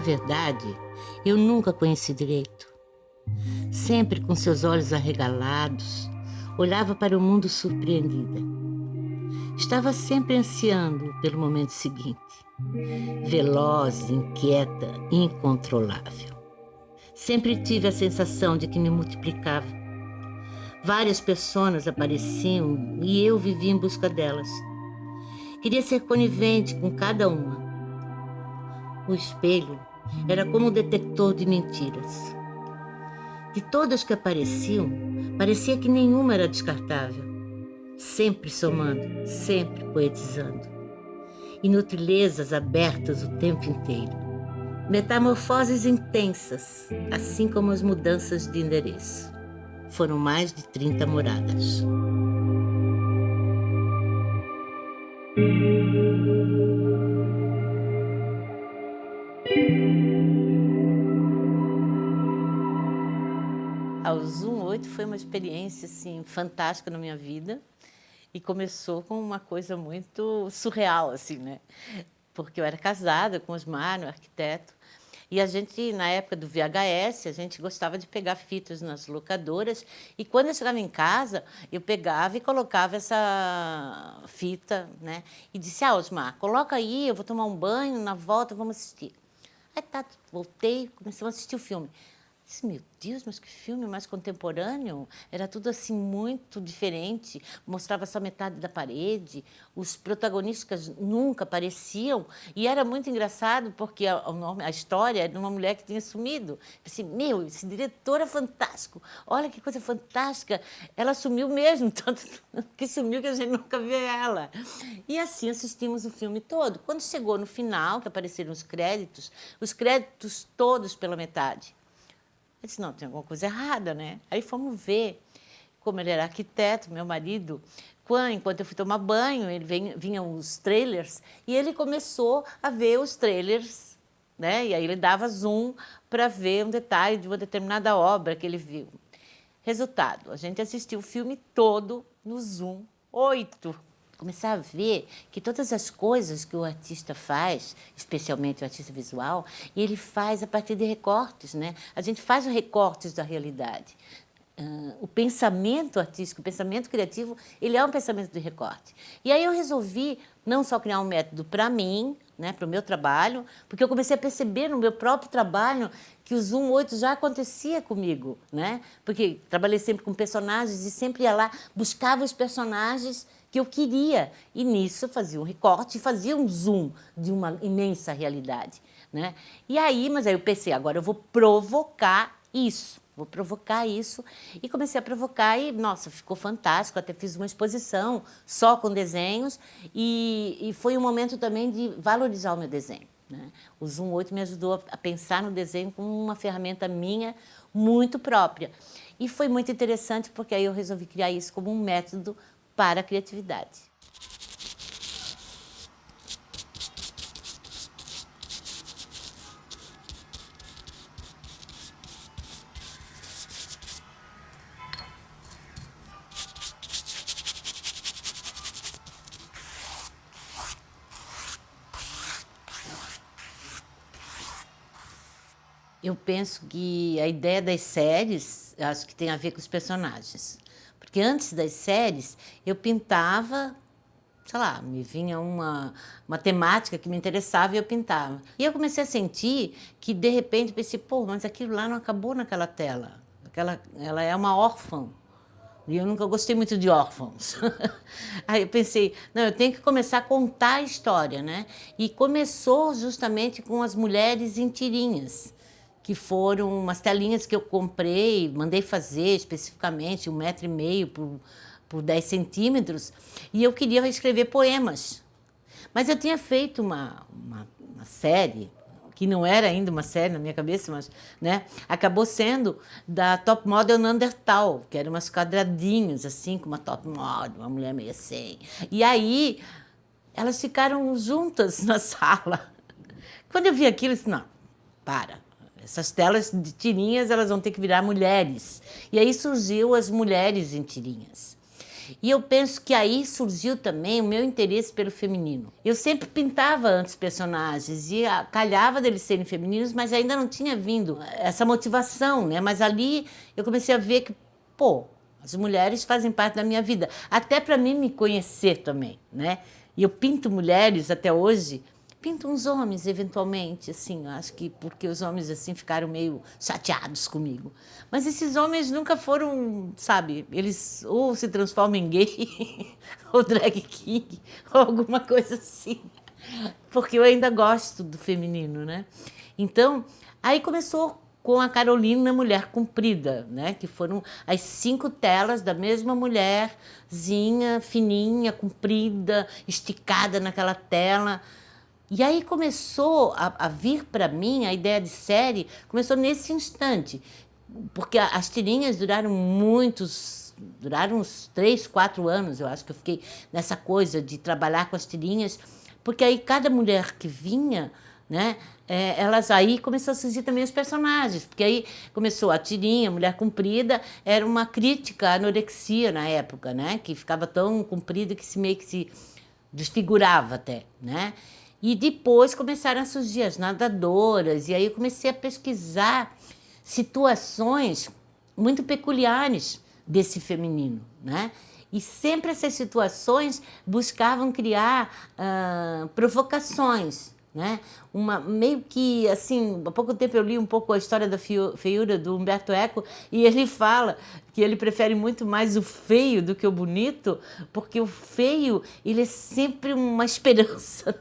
verdade, eu nunca conheci direito. Sempre com seus olhos arregalados, olhava para o mundo surpreendida. Estava sempre ansiando pelo momento seguinte, veloz, inquieta, incontrolável. Sempre tive a sensação de que me multiplicava. Várias pessoas apareciam e eu vivia em busca delas. Queria ser conivente com cada uma. O espelho era como um detector de mentiras. De todas que apareciam, parecia que nenhuma era descartável. Sempre somando, sempre poetizando. Inutilezas abertas o tempo inteiro. Metamorfoses intensas, assim como as mudanças de endereço. Foram mais de 30 moradas. O Zoom 8 foi uma experiência assim, fantástica na minha vida e começou com uma coisa muito surreal, assim, né? Porque eu era casada com o Osmar, o arquiteto, e a gente, na época do VHS, a gente gostava de pegar fitas nas locadoras e quando eu chegava em casa, eu pegava e colocava essa fita, né? E disse, Osmar, coloca aí, eu vou tomar um banho, na volta vamos assistir. Aí tá, voltei, começamos a assistir o filme. Disse, meu Deus, mas que filme mais contemporâneo. Era tudo assim muito diferente. Mostrava só metade da parede. Os protagonistas nunca apareciam. E era muito engraçado porque a história era de uma mulher que tinha sumido. Pensei, meu, esse diretor é fantástico. Olha que coisa fantástica. Ela sumiu mesmo, tanto que sumiu que a gente nunca vê ela. E assim assistimos o filme todo. Quando chegou no final, que apareceram os créditos todos pela metade. Eu disse, não, tem alguma coisa errada, né? Aí fomos ver. Como ele era arquiteto, meu marido, enquanto eu fui tomar banho, vinham os trailers, e ele começou a ver os trailers, né? E aí ele dava zoom para ver um detalhe de uma determinada obra que ele viu. Resultado, a gente assistiu o filme todo no Zoom 8. Começar a ver que todas as coisas que o artista faz, especialmente o artista visual, ele faz a partir de recortes, né? A gente faz os recortes da realidade. O pensamento artístico, o pensamento criativo, ele é um pensamento de recorte. E aí eu resolvi não só criar um método para mim, né, para o meu trabalho, porque eu comecei a perceber no meu próprio trabalho que o Zoom 8 já acontecia comigo, né? Porque trabalhei sempre com personagens e sempre ia lá, buscava os personagens que eu queria. E nisso fazia um recorte e fazia um zoom de uma imensa realidade, né? E aí, mas aí eu pensei, agora eu vou provocar isso. Vou provocar isso. E comecei a provocar e, nossa, ficou fantástico. Até fiz uma exposição só com desenhos e foi um momento também de valorizar o meu desenho, né? O Zoom 8 me ajudou a pensar no desenho como uma ferramenta minha muito própria. E foi muito interessante porque aí eu resolvi criar isso como um método para a criatividade. Eu penso que a ideia das séries, acho que tem a ver com os personagens. Porque antes das séries, eu pintava, sei lá, me vinha uma temática que me interessava e eu pintava. E eu comecei a sentir que, de repente, pensei, pô, mas aquilo lá não acabou naquela tela. Ela é uma órfã. E eu nunca gostei muito de órfãos. Aí eu pensei, não, eu tenho que começar a contar a história, né? E começou justamente com as mulheres em tirinhas, que foram umas telinhas que eu comprei, mandei fazer especificamente, 1,5 m por 10 centímetros, e eu queria escrever poemas. Mas eu tinha feito uma série, que não era ainda uma série na minha cabeça, mas, né, acabou sendo da Top Model Neandertal, que eram umas quadradinhos, assim, com uma top model, uma mulher meio assim. E aí, elas ficaram juntas na sala. Quando eu vi aquilo, eu disse, não, para. Essas telas de tirinhas, elas vão ter que virar mulheres. E aí surgiu as mulheres em tirinhas. E eu penso que aí surgiu também o meu interesse pelo feminino. Eu sempre pintava antes personagens e calhava deles serem femininos, mas ainda não tinha vindo essa motivação, né? Mas ali eu comecei a ver que, pô, as mulheres fazem parte da minha vida, até para mim me conhecer também, né? E eu pinto mulheres até hoje, pinto uns homens eventualmente, assim, acho que porque os homens assim ficaram meio chateados comigo. Mas esses homens nunca foram, sabe, eles ou se transformam em gay, ou drag king, ou alguma coisa assim. Porque eu ainda gosto do feminino, né? Então, aí começou com a Carolina Mulher Comprida, né? Que foram as 5 telas da mesma mulherzinha, fininha, comprida, esticada naquela tela. E aí começou a vir para mim a ideia de série, começou nesse instante, porque as tirinhas duraram uns 3, 4 anos, eu acho que eu fiquei nessa coisa de trabalhar com as tirinhas, porque aí cada mulher que vinha, né, elas aí começou a surgir também os personagens, porque aí começou a tirinha, Mulher Comprida, era uma crítica à anorexia na época, né, que ficava tão comprida que se meio que se desfigurava até, né? E depois começaram a surgir as nadadoras, e aí eu comecei a pesquisar situações muito peculiares desse feminino, né? E sempre essas situações buscavam criar provocações, né? Meio que, assim, há pouco tempo eu li um pouco a história da feiura do Umberto Eco e ele fala que ele prefere muito mais o feio do que o bonito, porque o feio, ele é sempre uma esperança,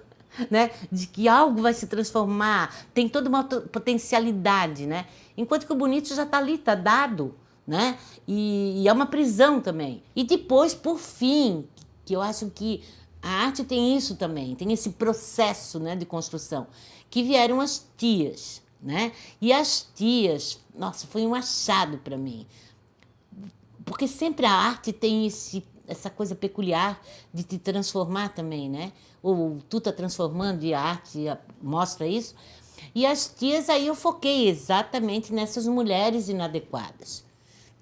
né? De que algo vai se transformar, tem toda uma potencialidade, né? Enquanto que o bonito já está ali, está dado, né? E é uma prisão também. E depois, por fim, que eu acho que a arte tem isso também, tem esse processo, né, de construção, que vieram as tias, né? E as tias, nossa, foi um achado para mim, porque sempre a arte tem essa coisa peculiar de te transformar também, né? Ou tu tá transformando e a arte mostra isso. E as tias, aí eu foquei exatamente nessas mulheres inadequadas.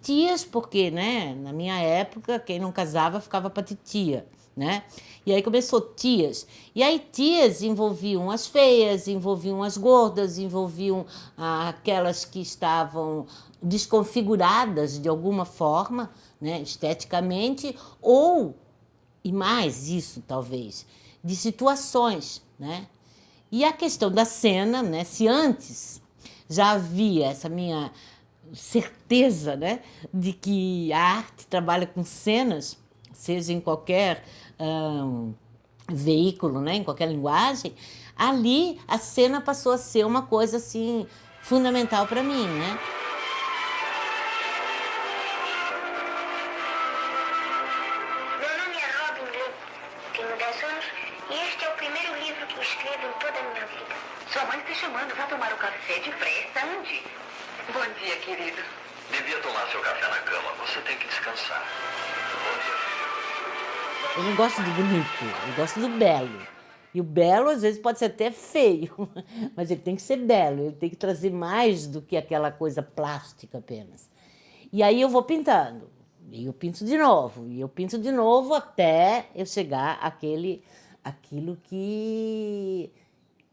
Tias, porque, né, na minha época, quem não casava ficava para titia, né? E aí começou tias. E aí tias envolviam as feias, envolviam as gordas, envolviam aquelas que estavam desconfiguradas de alguma forma, né, esteticamente, ou, e mais isso talvez, de situações, né? E a questão da cena, né, se antes já havia essa minha certeza, né, de que a arte trabalha com cenas, seja em qualquer veículo, né, em qualquer linguagem, ali a cena passou a ser uma coisa assim fundamental para mim, né? Meu nome é Robin Lee, tenho 10 anos e este é o primeiro livro que escrevo em toda a minha vida. Sua mãe está chamando. Vá tomar um café depressa. Ande. Bom dia, querido. Devia tomar seu café na cama. Você tem que descansar. Bom dia, filho. Eu não gosto do bonito, eu gosto do belo. E o belo, às vezes, pode ser até feio, mas ele tem que ser belo, ele tem que trazer mais do que aquela coisa plástica apenas. E aí eu vou pintando, e eu pinto de novo, e eu pinto de novo até eu chegar àquilo que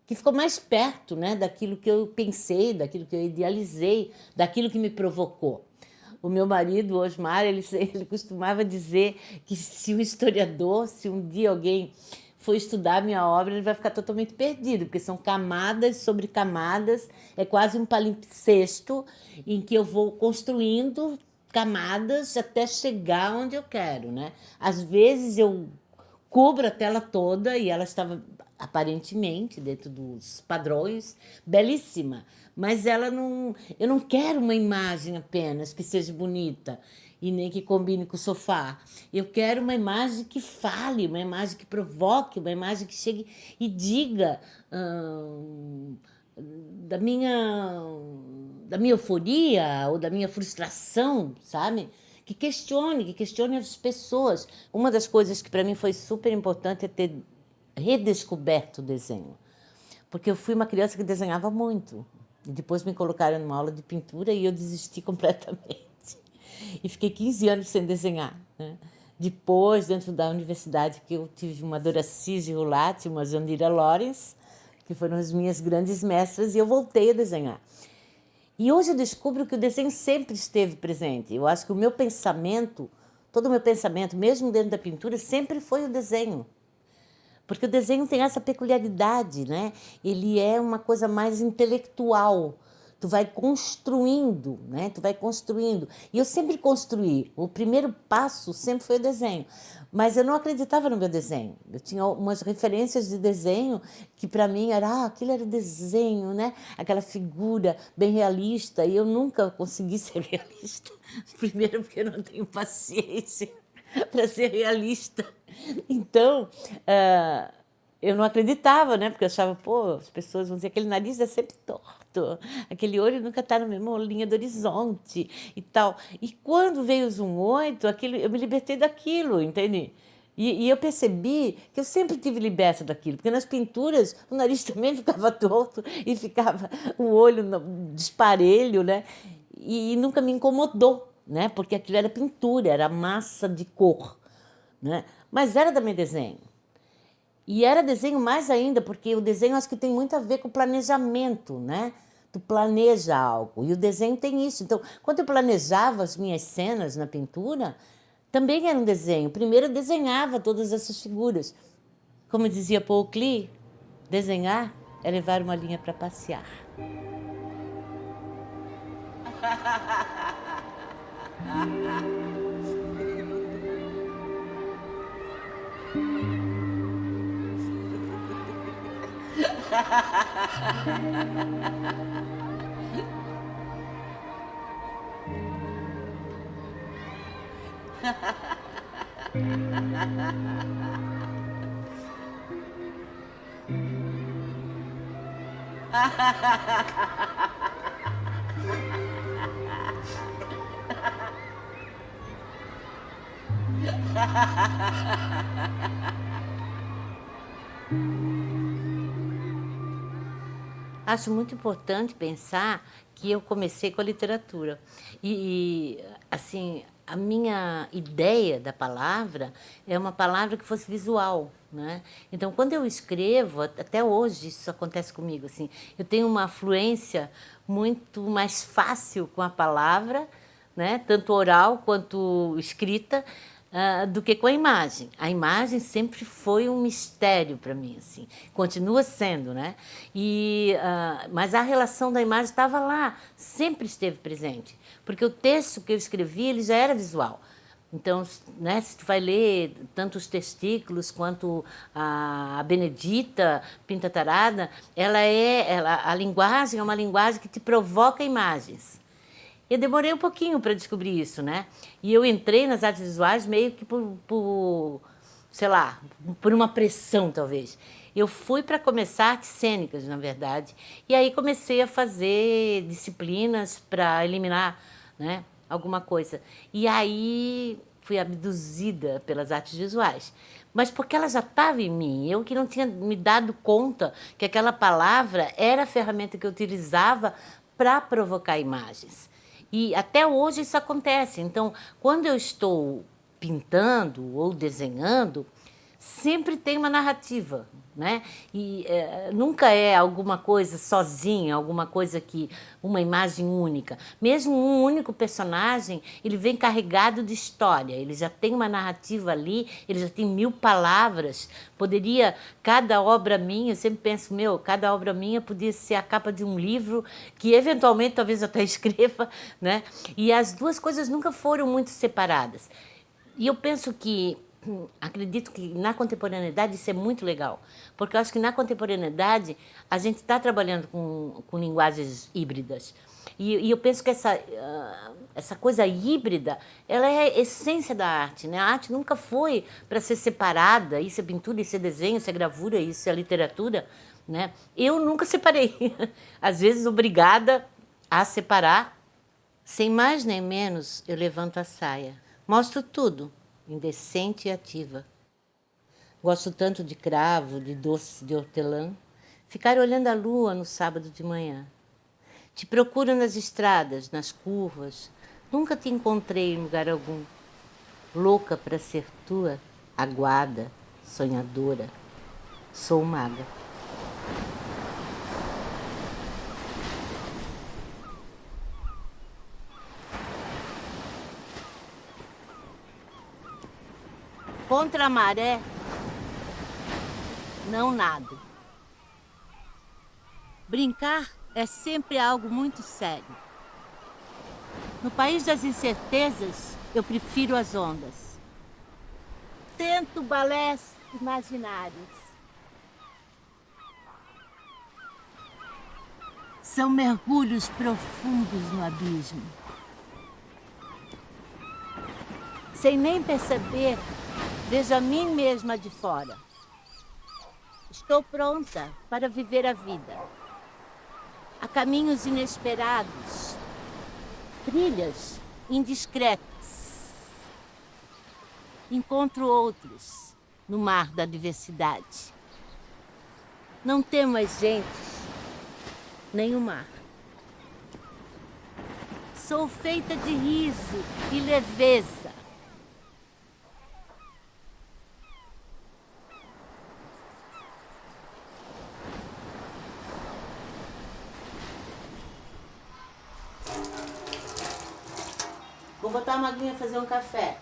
ficou mais perto, né, daquilo que eu pensei, daquilo que eu idealizei, daquilo que me provocou. O meu marido, Osmar, ele costumava dizer que se um historiador, se um dia alguém for estudar a minha obra, ele vai ficar totalmente perdido, porque são camadas sobre camadas, é quase um palimpsesto em que eu vou construindo camadas até chegar onde eu quero, né? Às vezes eu cubro a tela toda e ela estava aparentemente dentro dos padrões, belíssima, mas ela não, eu não quero uma imagem apenas que seja bonita e nem que combine com o sofá. Eu quero uma imagem que fale, uma imagem que provoque, uma imagem que chegue e diga da minha euforia ou da minha frustração, sabe? Que questione as pessoas. Uma das coisas que para mim foi super importante é ter redescoberto o desenho. Porque eu fui uma criança que desenhava muito. E depois me colocaram numa aula de pintura e eu desisti completamente. E fiquei 15 anos sem desenhar, né? Depois, dentro da universidade, que eu tive uma Doracise Rulati, uma Jandira Lawrence, que foram as minhas grandes mestras, e eu voltei a desenhar. E hoje eu descubro que o desenho sempre esteve presente. Eu acho que o meu pensamento, todo o meu pensamento, mesmo dentro da pintura, sempre foi o desenho. Porque o desenho tem essa peculiaridade, né? Ele é uma coisa mais intelectual. Tu vai construindo, né? Tu vai construindo. E eu sempre construí. O primeiro passo sempre foi o desenho. Mas eu não acreditava no meu desenho. Eu tinha umas referências de desenho que para mim era, aquilo era desenho, né? Aquela figura bem realista. E eu nunca consegui ser realista. Primeiro porque eu não tenho paciência para ser realista. Então, eu não acreditava, né? Porque eu achava, pô, as pessoas vão dizer que aquele nariz é sempre torto, aquele olho nunca está na mesma linha do horizonte e tal. E quando veio o Zoom 8, eu me libertei daquilo, entende? E eu percebi que eu sempre tive liberta daquilo, porque nas pinturas o nariz também ficava torto e ficava o olho disparelho, né? E nunca me incomodou, né? Porque aquilo era pintura, era massa de cor, né? Mas era também desenho. E era desenho mais ainda, porque o desenho acho que tem muito a ver com o planejamento, né? Tu planeja algo, e o desenho tem isso. Então, quando eu planejava as minhas cenas na pintura, também era um desenho. Primeiro eu desenhava todas essas figuras. Como dizia Paul Klee, desenhar é levar uma linha para passear. Acho muito importante pensar que eu comecei com a literatura. Assim, a minha ideia da palavra é uma palavra que fosse visual, né? Então, quando eu escrevo, até hoje isso acontece comigo, assim, eu tenho uma fluência muito mais fácil com a palavra, né? Tanto oral quanto escrita, do que com a imagem. A imagem sempre foi um mistério para mim, assim, continua sendo, né? Mas a relação da imagem estava lá, sempre esteve presente, porque o texto que eu escrevi ele já era visual. Então, né, se tu vai ler tanto os testículos quanto a Benedita Pinta Tarada, a linguagem é uma linguagem que te provoca imagens. Eu demorei um pouquinho para descobrir isso, né? E eu entrei nas artes visuais meio que sei lá, por uma pressão, talvez. Eu fui para começar artes cênicas, na verdade, e aí comecei a fazer disciplinas para eliminar, né, alguma coisa. E aí fui abduzida pelas artes visuais. Mas porque ela já estava em mim, eu que não tinha me dado conta que aquela palavra era a ferramenta que eu utilizava para provocar imagens. E até hoje isso acontece. Então, quando eu estou pintando ou desenhando, sempre tem uma narrativa, né? E nunca é alguma coisa sozinha, alguma coisa uma imagem única. Mesmo um único personagem, ele vem carregado de história, ele já tem uma narrativa ali, ele já tem 1000 palavras. Cada obra minha, eu sempre penso, cada obra minha podia ser a capa de um livro que eventualmente talvez eu até escreva, né? E as duas coisas nunca foram muito separadas. E eu penso acredito que na contemporaneidade isso é muito legal, porque eu acho que na contemporaneidade a gente está trabalhando com linguagens híbridas. E eu penso que essa coisa híbrida, ela é a essência da arte, né? A arte nunca foi para ser separada, isso é pintura, isso é desenho, isso é gravura, isso é literatura, né? Eu nunca separei, às vezes obrigada a separar. Sem mais nem menos, eu levanto a saia, mostro tudo, indecente e ativa. Gosto tanto de cravo, de doce de hortelã, ficar olhando a lua no sábado de manhã. Te procuro nas estradas, nas curvas, nunca te encontrei em lugar algum. louca para ser tua, aguada, sonhadora, sou maga. Contra a maré, não nado. Brincar é sempre algo muito sério. No país das incertezas, eu prefiro as ondas. Tento balés imaginários. São mergulhos profundos no abismo. Sem nem perceber, vejo a mim mesma de fora. Estou pronta para viver a vida. Há caminhos inesperados, trilhas indiscretas. Encontro outros no mar da diversidade. Não temo as gentes, nem o mar. Sou feita de riso e leveza. Vou botar a Maguinha fazer um café.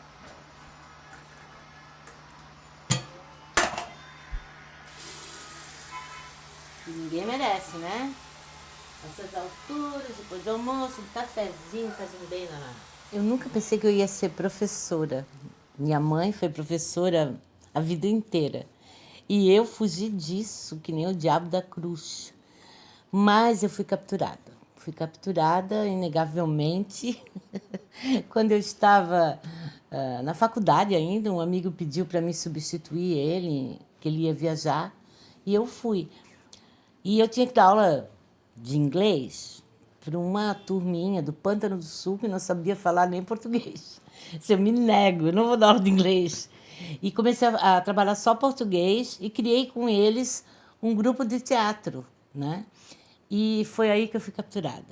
Que ninguém merece, né? Essas alturas, depois do almoço, um cafezinho faz um bem danado. Eu nunca pensei que eu ia ser professora. Minha mãe foi professora a vida inteira. E eu fugi disso, que nem o diabo da cruz. Mas eu fui capturada. Fui capturada, inegavelmente. Quando eu estava na faculdade ainda, um amigo pediu para me substituir ele, que ele ia viajar, e eu fui. E eu tinha que dar aula de inglês para uma turminha do Pântano do Sul que não sabia falar nem português. Se eu me nego, eu não vou dar aula de inglês. E comecei a trabalhar só português e criei com eles um grupo de teatro, né? E foi aí que eu fui capturada,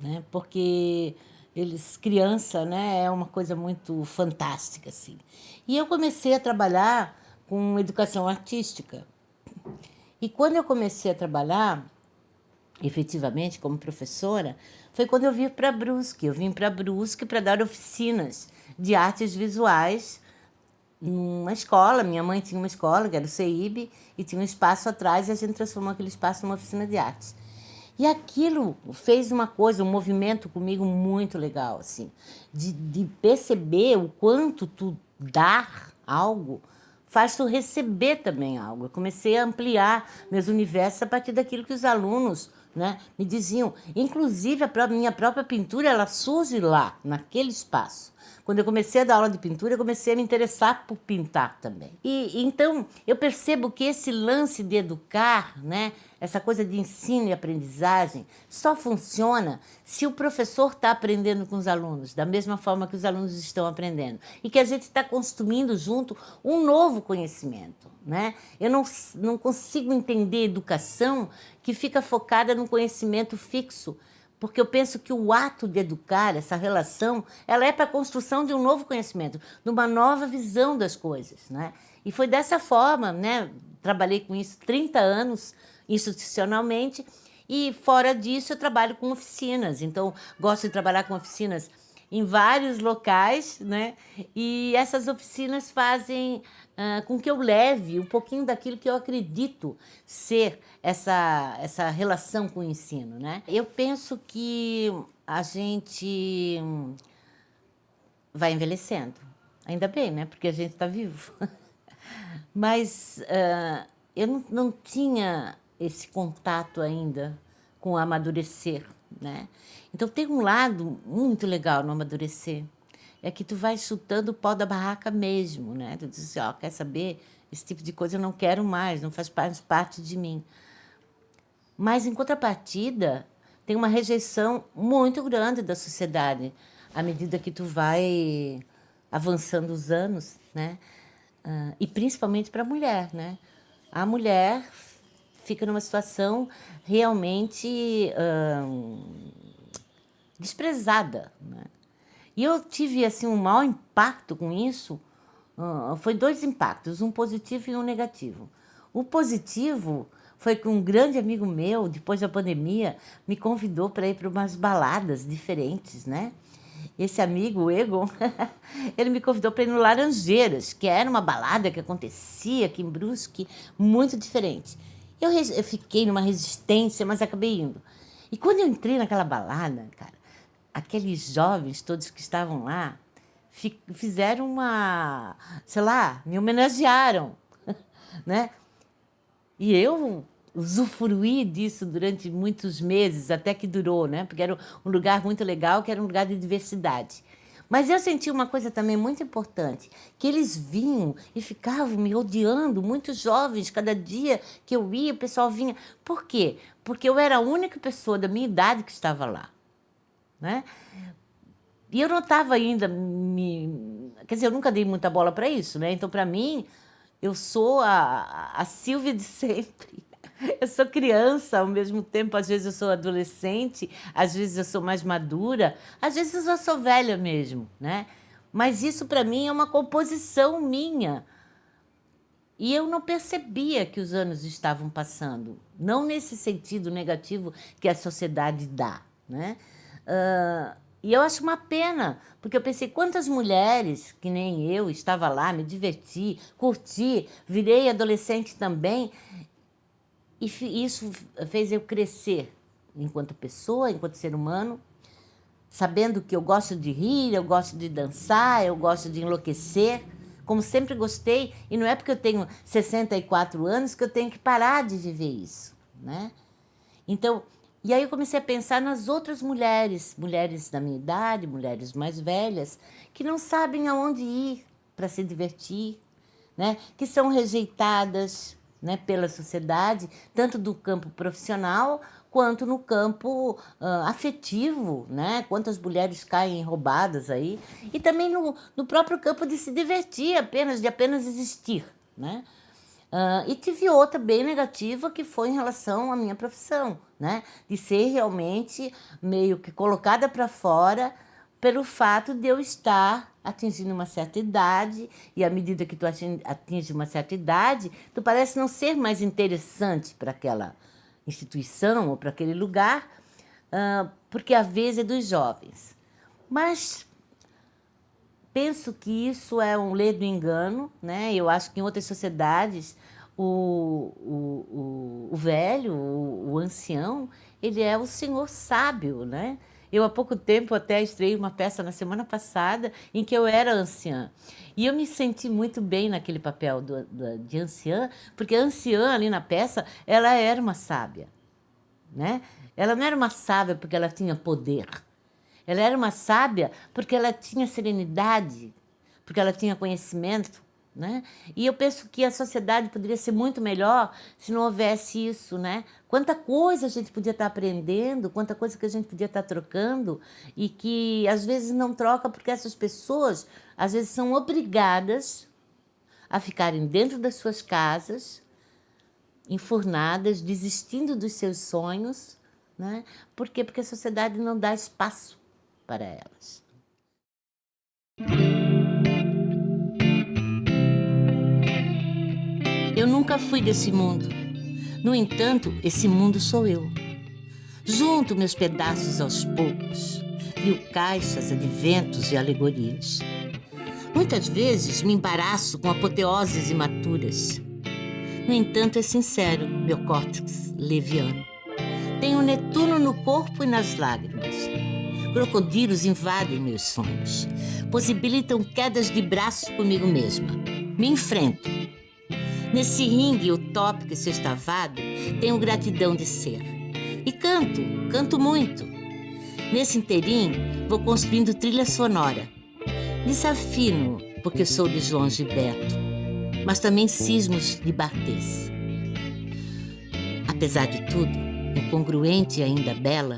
né? Porque eles, criança, né, é uma coisa muito fantástica, assim. E eu comecei a trabalhar com educação artística. E quando eu comecei a trabalhar, efetivamente, como professora, foi quando eu vim para Brusque. Eu vim para Brusque para dar oficinas de artes visuais numa escola. Minha mãe tinha uma escola, que era o CEIB, e tinha um espaço atrás, e a gente transformou aquele espaço numa oficina de artes. E aquilo fez uma coisa, um movimento comigo muito legal, assim, de perceber o quanto tu dar algo faz tu receber também algo. Eu comecei a ampliar meus universos a partir daquilo que os alunos, né, me diziam. Inclusive, minha própria pintura, ela surge lá, naquele espaço. Quando eu comecei a dar aula de pintura, eu comecei a me interessar por pintar também. E então, eu percebo que esse lance de educar, né, essa coisa de ensino e aprendizagem, só funciona se o professor está aprendendo com os alunos, da mesma forma que os alunos estão aprendendo. E que a gente está construindo junto um novo conhecimento, né? Eu não consigo entender educação que fica focada no conhecimento fixo, porque eu penso que o ato de educar, essa relação, ela é para a construção de um novo conhecimento, de uma nova visão das coisas, né? E foi dessa forma, né? Trabalhei com isso 30 anos institucionalmente, e fora disso eu trabalho com oficinas. Então, gosto de trabalhar com oficinas em vários locais, né? E essas oficinas fazem com que eu leve um pouquinho daquilo que eu acredito ser essa relação com o ensino, né? Eu penso que a gente vai envelhecendo. Ainda bem, né? Porque a gente está vivo. Mas eu não tinha esse contato ainda com o amadurecer, né? Então tem um lado muito legal no amadurecer, é que tu vai chutando o pau da barraca mesmo, né? Tu diz assim, ó, quer saber? Esse tipo de coisa eu não quero mais, não faz parte de mim. Mas, em contrapartida, tem uma rejeição muito grande da sociedade à medida que tu vai avançando os anos, né? E principalmente para a mulher, né? A mulher fica numa situação realmente desprezada, né? E eu tive assim um maior impacto com isso. Foi 2 impactos, um positivo e um negativo. O positivo foi que um grande amigo meu, depois da pandemia, me convidou para ir para umas baladas diferentes, né? Esse amigo, o Egon, ele me convidou para ir no Laranjeiras, que era uma balada que acontecia aqui em Brusque, muito diferente. Eu fiquei numa resistência, mas acabei indo. E quando eu entrei naquela balada, cara, aqueles jovens todos que estavam lá fizeram uma, sei lá, me homenagearam, né? E eu usufruí disso durante muitos meses, até que durou, né? Porque era um lugar muito legal, que era um lugar de diversidade. Mas eu senti uma coisa também muito importante, que eles vinham e ficavam me odiando, muitos jovens, cada dia que eu ia, o pessoal vinha. Por quê? Porque eu era a única pessoa da minha idade que estava lá, né? E eu não estava ainda Quer dizer, eu nunca dei muita bola para isso, né? Então, para mim, eu sou a Silvia de sempre. Eu sou criança, ao mesmo tempo, às vezes eu sou adolescente, às vezes eu sou mais madura, às vezes eu sou velha mesmo, né? Mas isso, para mim, é uma composição minha. E eu não percebia que os anos estavam passando. Não nesse sentido negativo que a sociedade dá, né? E eu acho uma pena, porque eu pensei, quantas mulheres, que nem eu, estava lá, me diverti, curti, virei adolescente também, e isso fez eu crescer enquanto pessoa, enquanto ser humano, sabendo que eu gosto de rir, eu gosto de dançar, eu gosto de enlouquecer, como sempre gostei, e não é porque eu tenho 64 anos que eu tenho que parar de viver isso, né? Então, e aí eu comecei a pensar nas outras mulheres, mulheres da minha idade, mulheres mais velhas, que não sabem aonde ir para se divertir, né? Que são rejeitadas, né, pela sociedade, tanto do campo profissional quanto no campo afetivo, né? Quantas mulheres caem roubadas aí, e também no próprio campo de se divertir, de apenas existir, né? E tive outra bem negativa, que foi em relação à minha profissão, né? De ser realmente meio que colocada para fora pelo fato de eu estar atingindo uma certa idade, e à medida que tu atinge uma certa idade, tu parece não ser mais interessante para aquela instituição ou para aquele lugar, porque a vez é dos jovens. Mas penso que isso é um ledo engano, né? Eu acho que em outras sociedades o velho, o ancião, ele é o senhor sábio, né? Eu, há pouco tempo, até estreiei uma peça na semana passada em que eu era anciã. E eu me senti muito bem naquele papel de anciã, porque a anciã, ali na peça, ela era uma sábia, né? Ela não era uma sábia porque ela tinha poder. Ela era uma sábia porque ela tinha serenidade, porque ela tinha conhecimento, né? E eu penso que a sociedade poderia ser muito melhor se não houvesse isso, né? Quanta coisa a gente podia estar aprendendo, quanta coisa que a gente podia estar trocando, e que às vezes não troca porque essas pessoas às vezes são obrigadas a ficarem dentro das suas casas, enfurnadas, desistindo dos seus sonhos, né? Por quê? Porque a sociedade não dá espaço para elas. Eu nunca fui desse mundo. No entanto, esse mundo sou eu. Junto meus pedaços aos poucos, crio caixas, adventos e alegorias. Muitas vezes me embaraço com apoteoses imaturas. No entanto, é sincero meu córtex leviano. Tenho Netuno no corpo e nas lágrimas. Crocodilos invadem meus sonhos. Possibilitam quedas de braços comigo mesma. Me enfrento. Nesse ringue utópico e sextavado, tenho gratidão de ser. E canto muito. Nesse inteirinho, vou construindo trilha sonora. Desafino, porque sou de João Gilberto, mas também cismos de Barthez. Apesar de tudo, incongruente e ainda bela,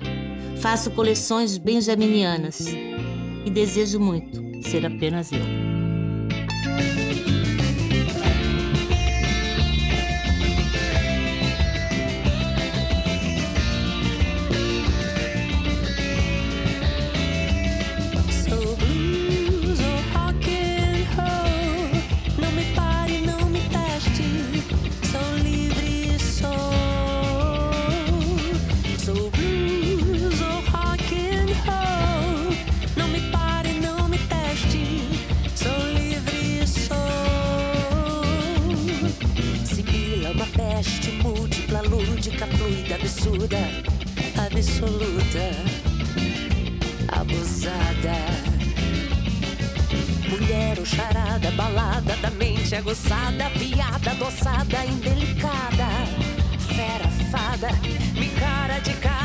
faço coleções benjaminianas e desejo muito ser apenas eu. So blue. Louca, fluida, absurda, absoluta, abusada. Mulher ou charada, balada da mente aguçada, piada, adoçada, indelicada, fera, fada, me cara de cara.